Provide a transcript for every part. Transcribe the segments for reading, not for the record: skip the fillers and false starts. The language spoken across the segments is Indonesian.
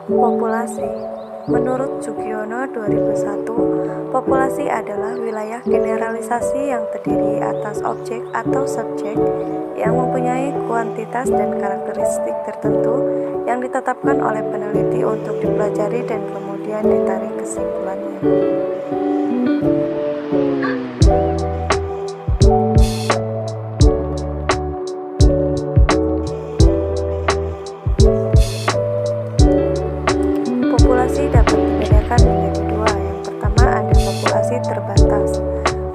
Populasi. Menurut Sugiono 2001, populasi adalah wilayah generalisasi yang terdiri atas objek atau subjek yang mempunyai kuantitas dan karakteristik tertentu yang ditetapkan oleh peneliti untuk dipelajari dan kemudian ditarik kesimpulannya. Populasi dapat dibedakan menjadi dua. Yang pertama ada populasi terbatas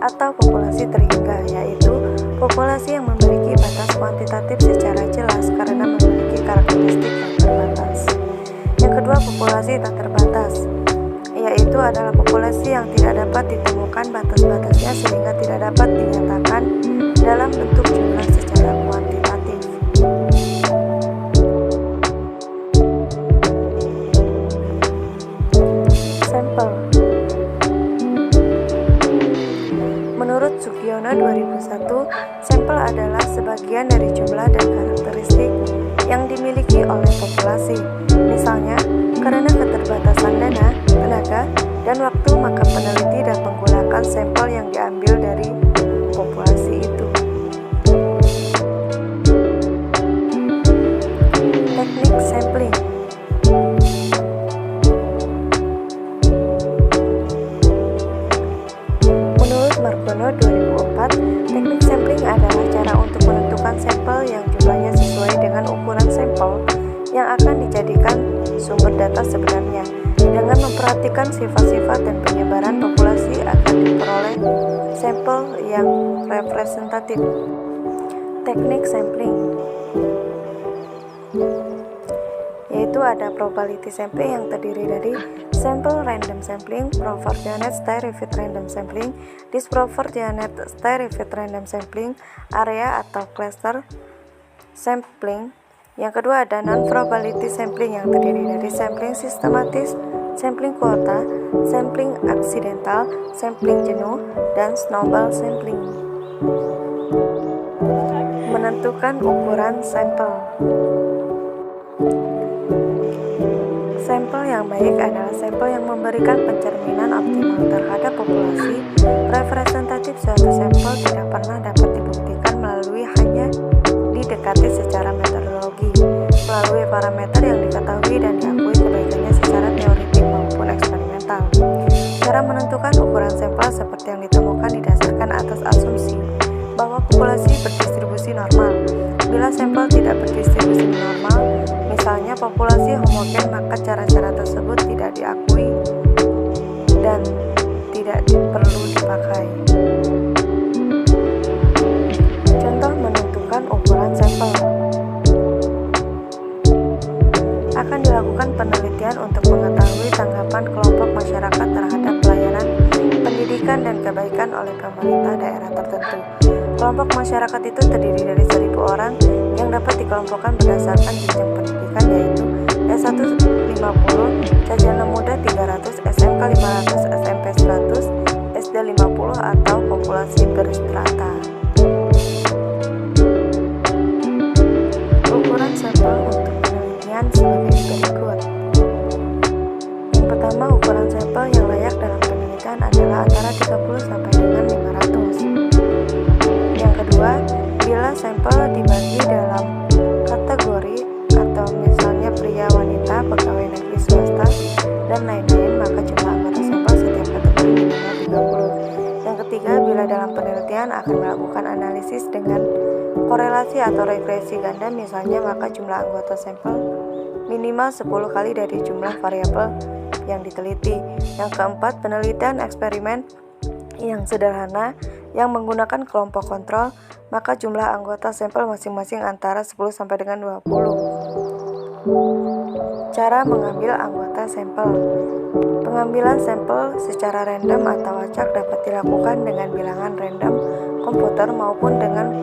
atau populasi terhingga, yaitu populasi yang memiliki batas kuantitatif secara jelas karena memiliki karakteristik yang terbatas. Yang kedua, populasi tak terbatas, yaitu adalah populasi yang tidak dapat ditemukan batas-batasnya sehingga tidak dapat dinyatakan dalam bentuk jumlah secara kuantitatif. Sampel. Menurut Sugiono 2001, sampel adalah sebagian dari jumlah dan karakteristik yang dimiliki oleh populasi. Misalnya, karena keterbatasan dana, tenaga, dan waktu, maka peneliti dapat menggunakan sampel yang diambil dari populasi itu. Teknik sampling. Margono 2004, teknik sampling adalah cara untuk menentukan sampel yang jumlahnya sesuai dengan ukuran sampel yang akan dijadikan sumber data sebenarnya, dengan memperhatikan sifat-sifat dan penyebaran populasi agar diperoleh sampel yang representatif. Teknik sampling yaitu ada probability sampling yang terdiri dari sample random sampling, proportionate state-repeat random sampling, disproportionate state-repeat random sampling, area atau cluster sampling. Yang kedua ada non-probability sampling yang terdiri dari sampling sistematis, sampling kuota, sampling aksidental, sampling jenuh, dan snowball sampling. Menentukan ukuran sampel. Sampel yang baik adalah sampel yang memberikan pencerminan optimal terhadap populasi. Representatif suatu sampel tidak pernah dapat dibuktikan melalui hanya didekati secara metodologi, melalui parameter yang diketahui dan diakui kebaikannya secara teoretik maupun eksperimental. Cara menentukan ukuran sampel seperti yang ditemukan didasarkan atas asumsi bahwa populasi berdistribusi normal. Bila sampel tidak berdistribusi normal, misalnya populasi homogen, maka cara-cara tersebut tidak diakui dan tidak perlu dipakai. Contoh menentukan ukuran sampel. Akan dilakukan penelitian untuk mengetahui tanggapan kelompok masyarakat terhadap pelayanan pendidikan dan kebaikan oleh pemerintah daerah tertentu. Kelompok masyarakat itu terdiri dari 1.000 orang yang dapat dikelompokkan berdasarkan jenjang pendidikan, yaitu S1 50, sarjana muda 300, SMK 500, SMP 100, SD 50 atau populasi berstrata. Ukuran sampel untuk penelitian sebagai berikut. Yang pertama, ukuran sampel yang layak dalam penelitian adalah antara 30 sampai dengan 500. Yang kedua, bila sampel dibagi dalam kategori atau misalnya pria, wanita, pegawai negeri swasta, dan lain-lain, maka jumlah anggota sampel setiap kategori minimal 30. Yang ketiga, bila dalam penelitian akan melakukan analisis dengan korelasi atau regresi ganda misalnya, maka jumlah anggota sampel minimal 10 kali dari jumlah variabel yang diteliti. Yang keempat, penelitian eksperimen yang sederhana yang menggunakan kelompok kontrol, maka jumlah anggota sampel masing-masing antara 10 sampai dengan 20. Cara mengambil anggota sampel. Pengambilan sampel secara random atau acak dapat dilakukan dengan bilangan random komputer maupun dengan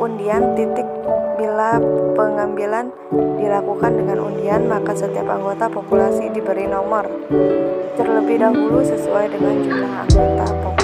undian titik. Bila pengambilan dilakukan dengan undian, maka setiap anggota populasi diberi nomor terlebih dahulu sesuai dengan jumlah anggota populasi.